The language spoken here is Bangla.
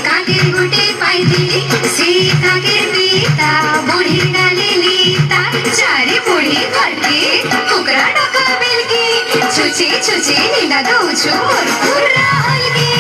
কাকের গুটে পাই দিলি শ্রী কাকের পিতা বুড়ির গালে লিতা চারে বুড়ি ঘরকে হুকরা ডাকা বেলকে ছুচি ছুচি নীলা দৌছু মোর পুরা হলকে